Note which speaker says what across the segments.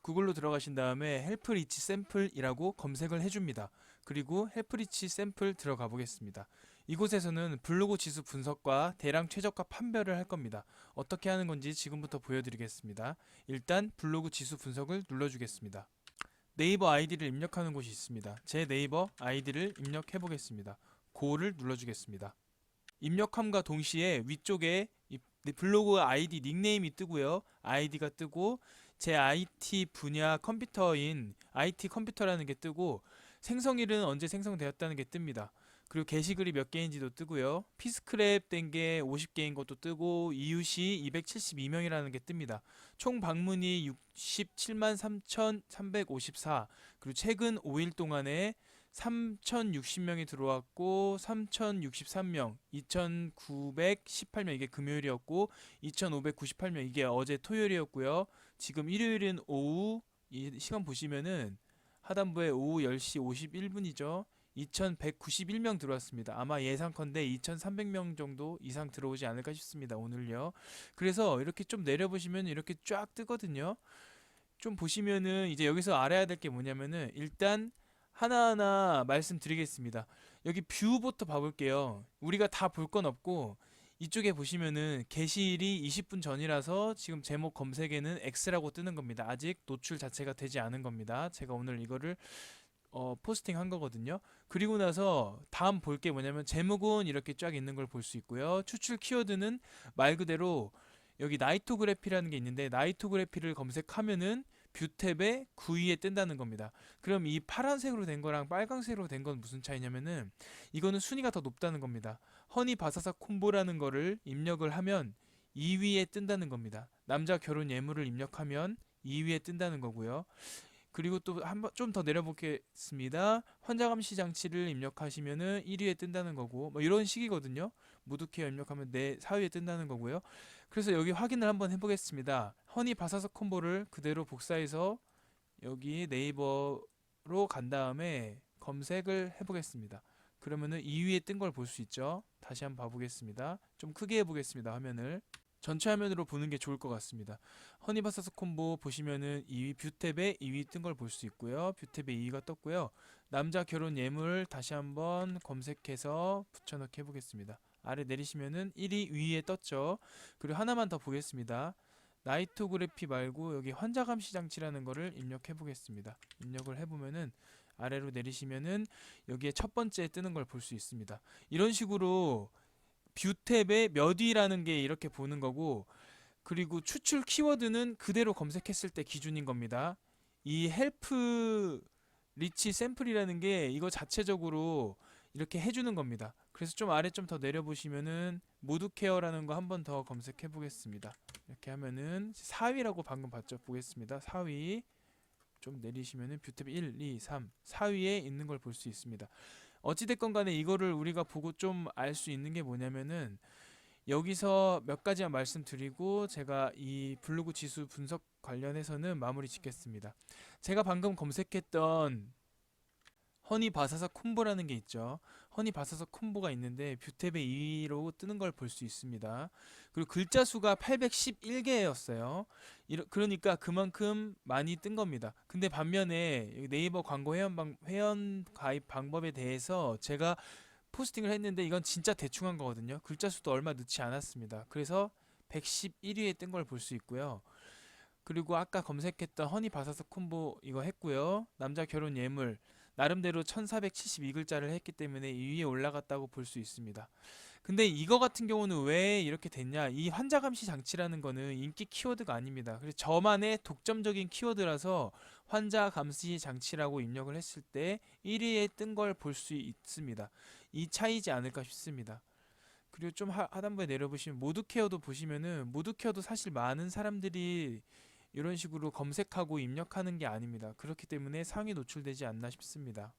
Speaker 1: 구글로 들어가신 다음에 헬프 리치 샘플이라고 검색을 해줍니다. 그리고 헬프 리치 샘플 들어가 보겠습니다. 이곳에서는 블로그 지수 분석과 대량 최저가 판별을 할 겁니다. 어떻게 하는 건지 지금부터 보여드리겠습니다. 일단 블로그 지수 분석을 눌러주겠습니다. 네이버 아이디를 입력하는 곳이 있습니다. 제 네이버 아이디를 입력해 보겠습니다. 고를 눌러주겠습니다. 입력함과 동시에 위쪽에 이 블로그 아이디 닉네임이 뜨고요. 아이디가 뜨고 제 IT 분야 컴퓨터인 IT 컴퓨터라는 게 뜨고 생성일은 언제 생성되었다는 게 뜹니다. 그리고 게시글이 몇 개인지도 뜨고요. 피스크랩 된 게 50개인 것도 뜨고 이웃이 272명이라는 게 뜹니다. 총 방문이 67만 3,354. 그리고 최근 5일 동안에 3,060명이 들어왔고 3,063명, 2,918명 이게 금요일이었고 2,598명 이게 어제 토요일이었고요. 지금 일요일은 오후 이 시간 보시면은 하단부에 오후 10시 51분이죠. 2,191명 들어왔습니다. 아마 예상컨대 2,300명 정도 이상 들어오지 않을까 싶습니다. 오늘요. 그래서 이렇게 좀 내려보시면 이렇게 쫙 뜨거든요. 좀 보시면은 이제 여기서 알아야 될 게 뭐냐면은 일단 하나하나 말씀드리겠습니다. 여기 뷰부터 봐볼게요. 우리가 다 볼 건 없고 이쪽에 보시면은 게시일이 20분 전이라서 지금 제목 검색에는 X라고 뜨는 겁니다. 아직 노출 자체가 되지 않은 겁니다. 제가 오늘 이거를 포스팅 한 거거든요. 그리고 나서 다음 볼 게 뭐냐면 제목은 이렇게 쫙 있는 걸 볼 수 있고요. 추출 키워드는 말 그대로 여기 나이토그래피라는 게 있는데 나이토그래피를 검색하면은 뷰 탭에 9위에 뜬다는 겁니다. 그럼 이 파란색으로 된 거랑 빨간색으로 된 건 무슨 차이냐면은 이거는 순위가 더 높다는 겁니다. 허니 바사사 콤보라는 거를 입력을 하면 2위에 뜬다는 겁니다. 남자 결혼 예물을 입력하면 2위에 뜬다는 거고요. 그리고 또 한번 좀 더 내려보겠습니다. 환자 감시 장치를 입력하시면은 1위에 뜬다는 거고 뭐 이런 식이거든요. 무드케어 입력하면 내 4위에 뜬다는 거고요. 그래서 여기 확인을 한번 해보겠습니다. 허니 바사삭 콤보를 그대로 복사해서 여기 네이버로 간 다음에 검색을 해보겠습니다. 그러면은 2위에 뜬 걸 볼 수 있죠. 다시 한번 봐보겠습니다. 좀 크게 해보겠습니다. 화면을. 전체 화면으로 보는 게 좋을 것 같습니다. 허니바사스 콤보 보시면은 2위 뷰 탭에 2위 뜬 걸 볼 수 있고요. 뷰 탭에 2위가 떴고요. 남자 결혼 예물 다시 한번 검색해서 붙여넣기 해보겠습니다. 아래 내리시면은 1위 위에 떴죠. 그리고 하나만 더 보겠습니다. 나이토그래피 말고 여기 환자 감시 장치라는 거를 입력해 보겠습니다. 입력을 해보면은 아래로 내리시면은 여기에 첫 번째 뜨는 걸 볼 수 있습니다. 이런 식으로 뷰 탭에 몇 위라는 게 이렇게 보는 거고 그리고 추출 키워드는 그대로 검색했을 때 기준인 겁니다. 이 헬프 리치 샘플이라는 게 이거 자체적으로 이렇게 해주는 겁니다. 그래서 좀 아래 좀 더 내려보시면은 모두 케어라는 거 한 번 더 검색해 보겠습니다. 이렇게 하면은 4위라고 방금 봤죠? 보겠습니다. 4위 좀 내리시면은 뷰탭 1, 2, 3, 4위에 있는 걸 볼 수 있습니다. 어찌됐건 간에 이거를 우리가 보고 좀 알 수 있는 게 뭐냐면은 여기서 몇 가지만 말씀드리고 제가 이 블로그 지수 분석 관련해서는 마무리 짓겠습니다. 제가 방금 검색했던 허니 바사삭 콤보라는 게 있죠. 허니 바사삭 콤보가 있는데 뷰탭에 2위로 뜨는 걸 볼 수 있습니다. 그리고 글자 수가 811개였어요. 그러니까 그만큼 많이 뜬 겁니다. 근데 반면에 네이버 광고 회원 가입 방법에 대해서 제가 포스팅을 했는데 이건 진짜 대충 한 거거든요. 글자 수도 얼마 넣지 않았습니다. 그래서 111위에 뜬 걸 볼 수 있고요. 그리고 아까 검색했던 허니 바사삭 콤보 이거 했고요. 남자 결혼 예물 나름대로 1472글자를 했기 때문에 2위에 올라갔다고 볼 수 있습니다. 근데 이거 같은 경우는 왜 이렇게 됐냐? 이 환자 감시 장치라는 거는 인기 키워드가 아닙니다. 그래서 저만의 독점적인 키워드라서 환자 감시 장치라고 입력을 했을 때 1위에 뜬 걸 볼 수 있습니다. 이 차이지 않을까 싶습니다. 그리고 좀 하단부에 내려보시면 모드케어도 보시면은 모드케어도 사실 많은 사람들이 이런 식으로 검색하고 입력하는 게 아닙니다. 그렇기 때문에 상위 노출되지 않나 싶습니다.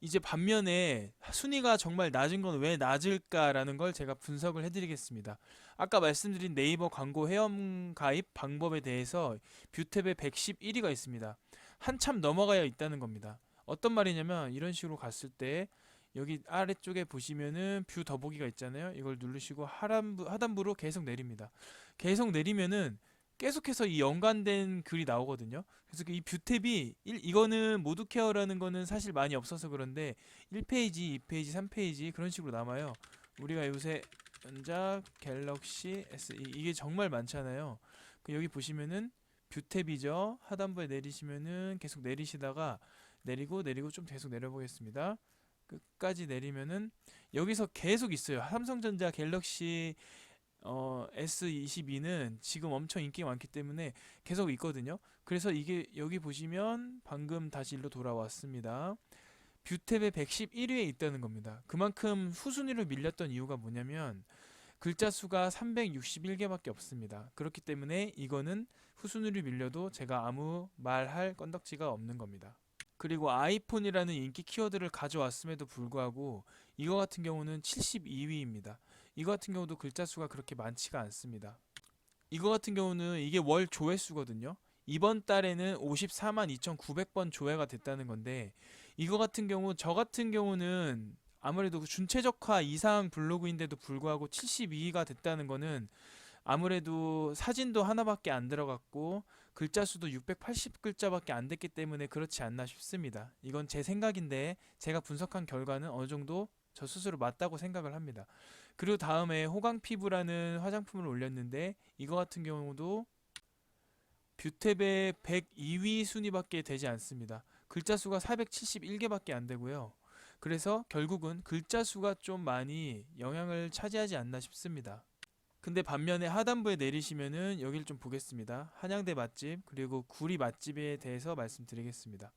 Speaker 1: 이제 반면에 순위가 정말 낮은 건 왜 낮을까라는 걸 제가 분석을 해드리겠습니다. 아까 말씀드린 네이버 광고 회원 가입 방법에 대해서 뷰탭에 111위가 있습니다. 한참 넘어가야 있다는 겁니다. 어떤 말이냐면 이런 식으로 갔을 때 여기 아래쪽에 보시면은 뷰 더보기가 있잖아요. 이걸 누르시고 하단부로 계속 내립니다. 계속 내리면은 계속해서 이 연관된 글이 나오거든요. 그래서 이 뷰탭이 이거는 모두케어라는 거는 사실 많이 없어서 그런데 1페이지, 2페이지, 3페이지 그런 식으로 남아요. 우리가 요새 연작 갤럭시 S 이게 정말 많잖아요. 여기 보시면은 뷰탭이죠. 하단부에 내리시면은 계속 내리시다가 내리고 좀 계속 내려보겠습니다. 끝까지 내리면은 여기서 계속 있어요. 삼성전자 갤럭시 S22는 지금 엄청 인기가 많기 때문에 계속 있거든요. 그래서 이게 여기 보시면 방금 다시 일로 돌아왔습니다. 뷰탭에 111위에 있다는 겁니다. 그만큼 후순위로 밀렸던 이유가 뭐냐면 글자 수가 361개밖에 없습니다. 그렇기 때문에 이거는 후순위로 밀려도 제가 아무 말할 건덕지가 없는 겁니다. 그리고 아이폰이라는 인기 키워드를 가져왔음에도 불구하고 이거 같은 경우는 72위입니다. 이거 같은 경우도 글자 수가 그렇게 많지가 않습니다. 이거 같은 경우는 이게 월 조회수거든요. 이번 달에는 54만 2,900번 조회가 됐다는 건데 이거 같은 경우 저 같은 경우는 아무래도 준최적화 이상 블로그인데도 불구하고 72위가 됐다는 거는 아무래도 사진도 하나밖에 안 들어갔고 글자 수도 680글자밖에 안 됐기 때문에 그렇지 않나 싶습니다. 이건 제 생각인데 제가 분석한 결과는 어느 정도 저 스스로 맞다고 생각을 합니다. 그리고 다음에 호강 피부라는 화장품을 올렸는데 이거 같은 경우도 뷰탭의 102위 순위밖에 되지 않습니다. 글자 수가 471개밖에 안 되고요. 그래서 결국은 글자 수가 좀 많이 영향을 차지하지 않나 싶습니다. 근데 반면에 하단부에 내리시면은 여기를 좀 보겠습니다. 한양대 맛집 그리고 구리 맛집에 대해서 말씀드리겠습니다.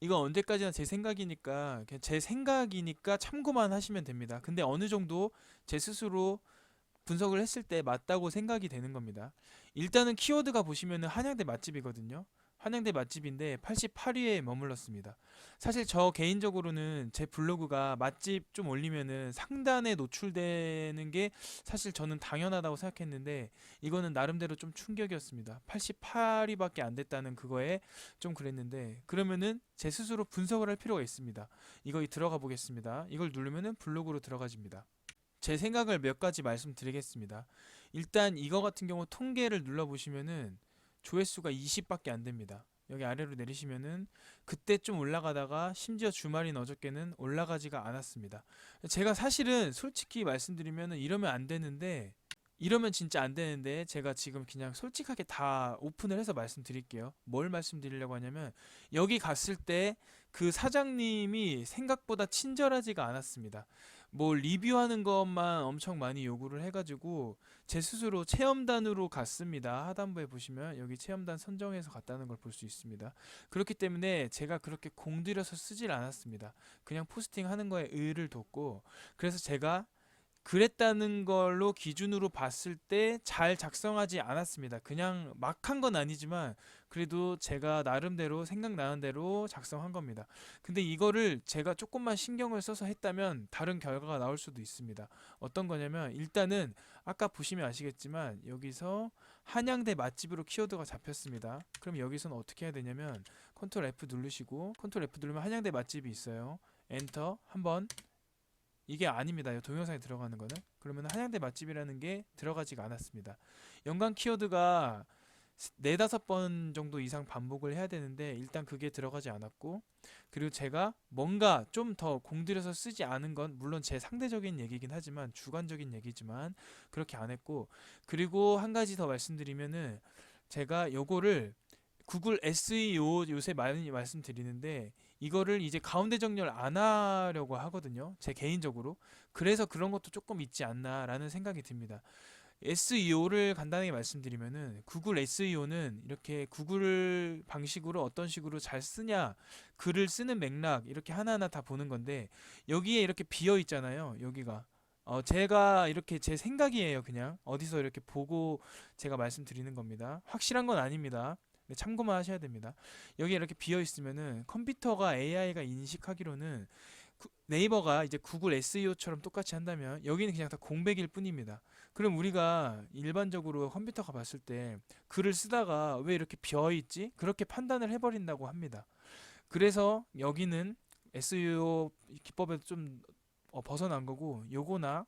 Speaker 1: 이건 언제까지나 제 생각이니까 그냥 제 생각이니까 참고만 하시면 됩니다. 근데 어느 정도 제 스스로 분석을 했을 때 맞다고 생각이 되는 겁니다. 일단은 키워드가 보시면은 한양대 맛집이거든요. 한양대 맛집인데 88위에 머물렀습니다. 사실 저 개인적으로는 제 블로그가 맛집 좀 올리면은 상단에 노출되는 게 사실 저는 당연하다고 생각했는데 이거는 나름대로 좀 충격이었습니다. 88위밖에 안 됐다는 그거에 좀 그랬는데 그러면은 제 스스로 분석을 할 필요가 있습니다. 이거 들어가 보겠습니다. 이걸 누르면은 블로그로 들어가집니다. 제 생각을 몇 가지 말씀드리겠습니다. 일단 이거 같은 경우 통계를 눌러보시면은 조회수가 20밖에 안 됩니다. 여기 아래로 내리시면은 그때 좀 올라가다가 심지어 주말인 어저께는 올라가지가 않았습니다. 제가 사실은 솔직히 말씀드리면은 이러면 안 되는데 이러면 진짜 안 되는데 제가 지금 그냥 솔직하게 다 오픈을 해서 말씀드릴게요. 뭘 말씀드리려고 하냐면 여기 갔을 때 그 사장님이 생각보다 친절하지가 않았습니다. 뭐 리뷰하는 것만 엄청 많이 요구를 해가지고 제 스스로 체험단으로 갔습니다. 하단부에 보시면 여기 체험단 선정해서 갔다는 걸 볼 수 있습니다. 그렇기 때문에 제가 그렇게 공들여서 쓰질 않았습니다. 그냥 포스팅 하는 거에 의의를 뒀고 그래서 제가 그랬다는 걸로 기준으로 봤을 때 잘 작성하지 않았습니다. 그냥 막 한 건 아니지만 그래도 제가 나름대로 생각나는 대로 작성한 겁니다. 근데 이거를 제가 조금만 신경을 써서 했다면 다른 결과가 나올 수도 있습니다. 어떤 거냐면 일단은 아까 보시면 아시겠지만 여기서 한양대 맛집으로 키워드가 잡혔습니다. 그럼 여기서는 어떻게 해야 되냐면 컨트롤 F 누르시고 컨트롤 F 누르면 한양대 맛집이 있어요. 엔터 한번 이게 아닙니다. 이 동영상에 들어가는 거는. 그러면 한양대 맛집이라는 게 들어가지가 않았습니다. 연관 키워드가 4~5번 정도 이상 반복을 해야 되는데 일단 그게 들어가지 않았고 그리고 제가 뭔가 좀 더 공들여서 쓰지 않은 건 물론 제 상대적인 얘기긴 하지만 주관적인 얘기지만 그렇게 안 했고 그리고 한 가지 더 말씀드리면은 제가 요거를 구글 SEO 요새 많이 말씀드리는데 이거를 이제 가운데 정렬 안 하려고 하거든요. 제 개인적으로. 그래서 그런 것도 조금 있지 않나라는 생각이 듭니다. SEO를 간단하게 말씀드리면은 구글 SEO는 이렇게 구글 방식으로 어떤 식으로 잘 쓰냐, 글을 쓰는 맥락 이렇게 하나하나 다 보는 건데 여기에 이렇게 비어 있잖아요. 여기가. 제가 이렇게 제 생각이에요. 그냥 어디서 이렇게 보고 제가 말씀드리는 겁니다. 확실한 건 아닙니다. 네, 참고만 하셔야 됩니다. 여기 이렇게 비어 있으면은 컴퓨터가 AI가 인식하기로는 네이버가 이제 구글 SEO처럼 똑같이 한다면 여기는 그냥 다 공백일 뿐입니다. 그럼 우리가 일반적으로 컴퓨터가 봤을 때 글을 쓰다가 왜 이렇게 비어 있지? 그렇게 판단을 해버린다고 합니다. 그래서 여기는 SEO 기법에도 좀 벗어난 거고 요거나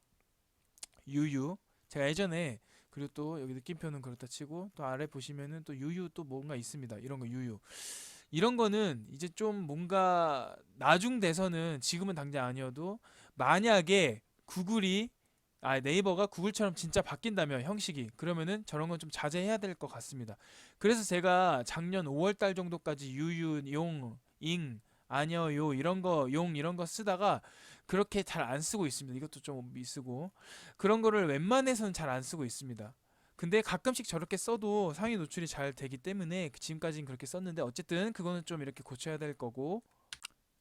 Speaker 1: 유유 제가 예전에 그리고 또 여기 느낌표는 그렇다 치고 또 아래 보시면은 또 유유 또 뭔가 있습니다. 이런 거 유유. 이런 거는 이제 좀 뭔가 나중 돼서는 지금은 당장 아니어도 만약에 네이버가 구글처럼 진짜 바뀐다면 형식이 그러면은 저런 건 좀 자제해야 될 것 같습니다. 그래서 제가 작년 5월 달 정도까지 유유, 용, 잉, 아니요, 요 이런 거 용 이런 거 쓰다가 그렇게 잘 안 쓰고 있습니다. 이것도 좀 미쓰고 그런 거를 웬만해서는 잘 안 쓰고 있습니다. 근데 가끔씩 저렇게 써도 상위 노출이 잘 되기 때문에 지금까지는 그렇게 썼는데 어쨌든 그거는 좀 이렇게 고쳐야 될 거고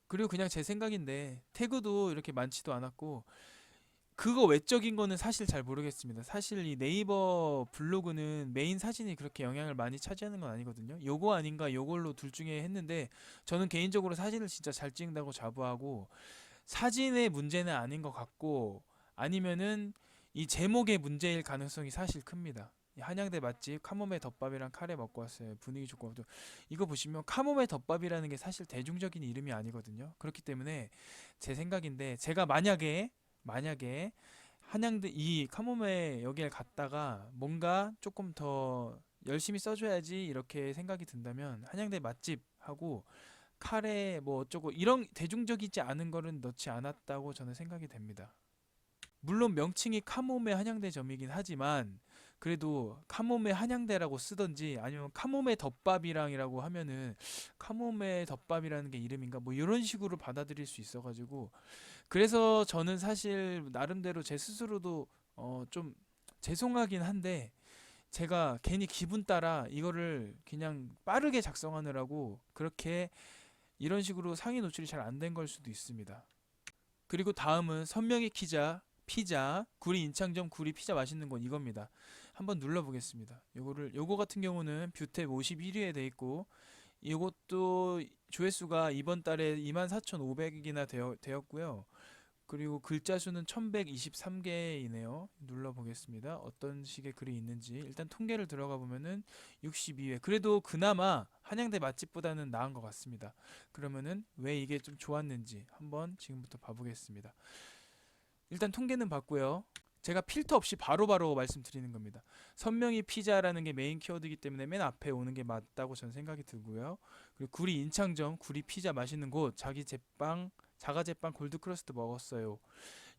Speaker 1: 그리고 그냥 제 생각인데 태그도 이렇게 많지도 않았고 그거 외적인 거는 사실 잘 모르겠습니다. 사실 이 네이버 블로그는 메인 사진이 그렇게 영향을 많이 차지하는 건 아니거든요. 요거 아닌가 요걸로 둘 중에 했는데 저는 개인적으로 사진을 진짜 잘 찍는다고 자부하고 사진의 문제는 아닌 것 같고 아니면은 이 제목의 문제일 가능성이 사실 큽니다. 이 한양대 맛집 카모메 덮밥이랑 카레 먹고 왔어요. 분위기 좋고 이거 보시면 카모메 덮밥이라는 게 사실 대중적인 이름이 아니거든요. 그렇기 때문에 제 생각인데 제가 만약에 한양대 이 카모메 여기를 갔다가 뭔가 조금 더 열심히 써줘야지 이렇게 생각이 든다면 한양대 맛집하고 카레 뭐 어쩌고 이런 대중적이지 않은 거는 넣지 않았다고 저는 생각이 됩니다. 물론 명칭이 카모메 한양대점이긴 하지만 그래도 카모메 한양대라고 쓰던지 아니면 카모메 덮밥이랑이라고 하면은 카모메 덮밥이라는 게 이름인가 뭐 이런 식으로 받아들일 수 있어가지고 그래서 저는 사실 나름대로 제 스스로도 좀 죄송하긴 한데 제가 괜히 기분 따라 이거를 그냥 빠르게 작성하느라고 그렇게 이런 식으로 상위 노출이 잘 안 된 걸 수도 있습니다. 그리고 다음은 선명이 피자 구리 인창점 구리 피자 맛있는 곳 이겁니다. 한번 눌러보겠습니다. 요거 같은 경우는 뷰탭 51위에 돼 있고 이것도 조회수가 이번 달에 24,500이나 되었고요. 그리고 글자 수는 1123개이네요. 눌러보겠습니다. 어떤 식의 글이 있는지. 일단 통계를 들어가 보면은 62회. 그래도 그나마 한양대 맛집보다는 나은 것 같습니다. 그러면은 왜 이게 좀 좋았는지 한번 지금부터 봐보겠습니다. 일단 통계는 봤고요. 제가 필터 없이 바로바로 말씀드리는 겁니다. 선명히 피자라는 게 메인 키워드이기 때문에 맨 앞에 오는 게 맞다고 저는 생각이 들고요. 그리고 구리 인창점 구리 피자 맛있는 곳 자가제빵 골드크러스트 먹었어요.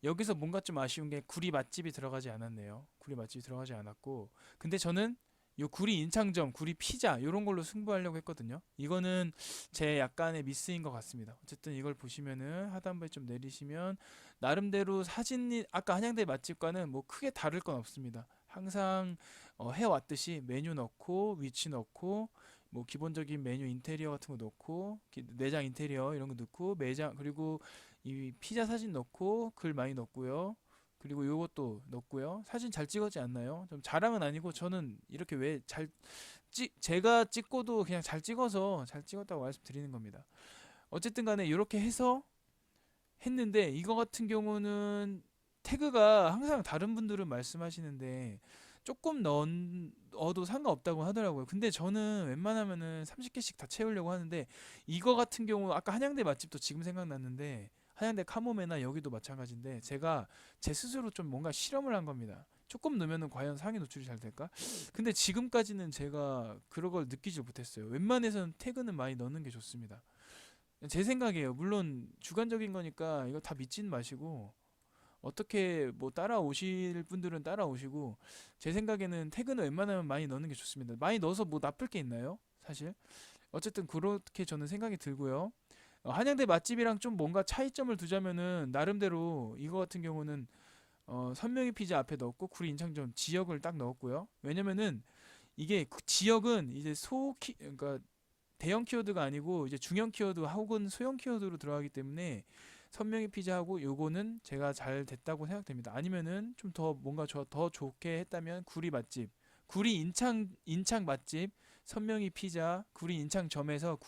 Speaker 1: 여기서 뭔가 좀 아쉬운 게 구리 맛집이 들어가지 않았네요. 구리 맛집이 들어가지 않았고 근데 저는 요 구리 인창점, 구리 피자 이런 걸로 승부하려고 했거든요. 이거는 제 약간의 미스인 것 같습니다. 어쨌든 이걸 보시면은 하단부에 좀 내리시면 나름대로 사진이 아까 한양대 맛집과는 뭐 크게 다를 건 없습니다. 항상 해왔듯이 메뉴 넣고 위치 넣고 뭐 기본적인 메뉴 인테리어 같은 거 넣고 매장 인테리어 이런 거 넣고 매장 그리고 이 피자 사진 넣고 글 많이 넣고요. 그리고 요것도 넣고요. 사진 잘 찍었지 않나요? 좀 자랑은 아니고 저는 이렇게 제가 찍고도 그냥 잘 찍어서 잘 찍었다고 말씀드리는 겁니다. 어쨌든 간에 이렇게 해서 했는데 이거 같은 경우는 태그가 항상 다른 분들은 말씀하시는데 조금 넣어도 상관없다고 하더라고요. 근데 저는 웬만하면은 30개씩 다 채우려고 하는데 이거 같은 경우 아까 한양대 맛집도 지금 생각났는데 한양대 카모메나 여기도 마찬가지인데 제가 제 스스로 좀 뭔가 실험을 한 겁니다. 조금 넣으면은 과연 상위 노출이 잘 될까? 근데 지금까지는 제가 그런 걸 느끼지 못했어요. 웬만해서는 태그는 많이 넣는 게 좋습니다. 제 생각이에요. 물론 주관적인 거니까 이거 다 믿지는 마시고 어떻게 뭐 따라오실 분들은 따라오시고 제 생각에는 태그는 웬만하면 많이 넣는 게 좋습니다. 많이 넣어서 뭐 나쁠 게 있나요? 사실. 어쨌든 그렇게 저는 생각이 들고요. 한양대 맛집이랑 좀 뭔가 차이점을 두자면은 나름대로 이거 같은 경우는 선명히 피자 앞에 넣었고 구리 인창점 지역을 딱 넣었고요. 왜냐면은 이게 그 지역은 이제 그러니까 대형 키워드가 아니고 이제 중형 키워드 혹은 소형 키워드로 들어가기 때문에 선명히 피자하고 요거는 제가 잘 됐다고 생각됩니다. 아니면은 좀 더 뭔가 더 좋게 했다면 구리 맛집, 구리 인창 맛집, 선명히 피자, 구리 인창점에서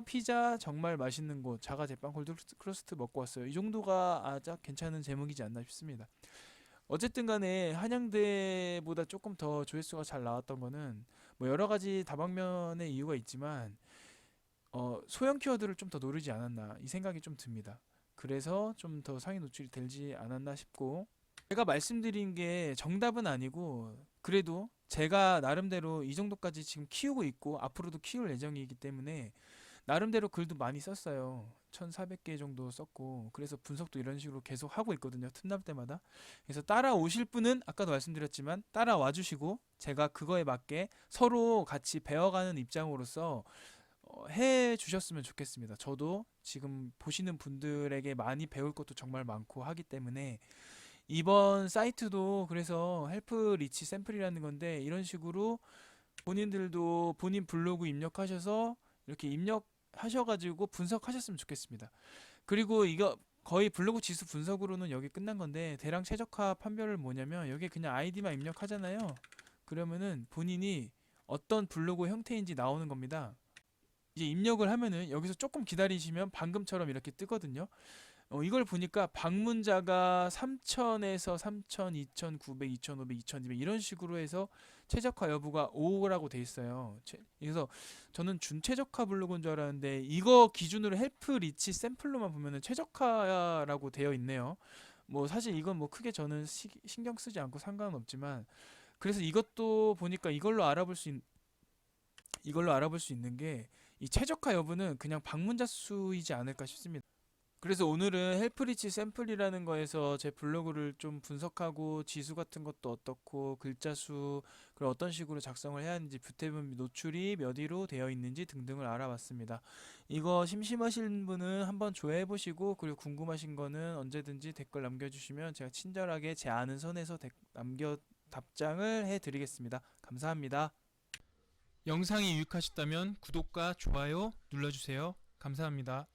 Speaker 1: 피자 정말 맛있는 곳 자가 제빵 콜드 크러스트 먹고 왔어요. 이 정도가 아주 괜찮은 제목이지 않나 싶습니다. 어쨌든 간에 한양대보다 조금 더 조회수가 잘 나왔던 거는 뭐 여러 가지 다방면의 이유가 있지만 소형 키워드를 좀 더 노리지 않았나 이 생각이 좀 듭니다. 그래서 좀 더 상위 노출이 되지 않았나 싶고 제가 말씀드린 게 정답은 아니고 그래도 제가 나름대로 이 정도까지 지금 키우고 있고 앞으로도 키울 예정이기 때문에 나름대로 글도 많이 썼어요. 1400개 정도 썼고 그래서 분석도 이런 식으로 계속 하고 있거든요. 틈날 때마다. 그래서 따라오실 분은 아까도 말씀드렸지만 따라와 주시고 제가 그거에 맞게 서로 같이 배워가는 입장으로서 해 주셨으면 좋겠습니다. 저도 지금 보시는 분들에게 많이 배울 것도 정말 많고 하기 때문에 이번 사이트도 그래서 헬프 리치 샘플이라는 건데 이런 식으로 본인들도 본인 블로그 입력하셔서 이렇게 입력하셔가지고 분석하셨으면 좋겠습니다. 그리고 이거 거의 블로그 지수 분석으로는 여기 끝난 건데 대량 최적화 판별을 뭐냐면 여기 그냥 아이디만 입력하잖아요. 그러면은 본인이 어떤 블로그 형태인지 나오는 겁니다. 이제 입력을 하면은 여기서 조금 기다리시면 방금처럼 이렇게 뜨거든요. 이걸 보니까 방문자가 3,000에서 3,000, 2,900, 2,500, 2,200 이런 식으로 해서 최적화 여부가 5라고 돼 있어요. 그래서 저는 준최적화 블로그인 줄 알았는데 이거 기준으로 헬프 리치 샘플로만 보면은 최적화라고 되어 있네요. 뭐 사실 이건 뭐 크게 저는 신경 쓰지 않고 상관은 없지만 그래서 이것도 보니까 이걸로 알아볼 수 있는 게 이 최적화 여부는 그냥 방문자 수이지 않을까 싶습니다. 그래서 오늘은 헬프리치 샘플이라는 거에서 제 블로그를 좀 분석하고 지수 같은 것도 어떻고 글자 수 그리고 어떤 식으로 작성을 해야 하는지 뷰태브 노출이 몇 위로 되어 있는지 등등을 알아봤습니다. 이거 심심하신 분은 한번 조회해 보시고 그리고 궁금하신 거는 언제든지 댓글 남겨주시면 제가 친절하게 제 아는 선에서 답장을 해드리겠습니다. 감사합니다. 영상이 유익하셨다면 구독과 좋아요 눌러주세요. 감사합니다.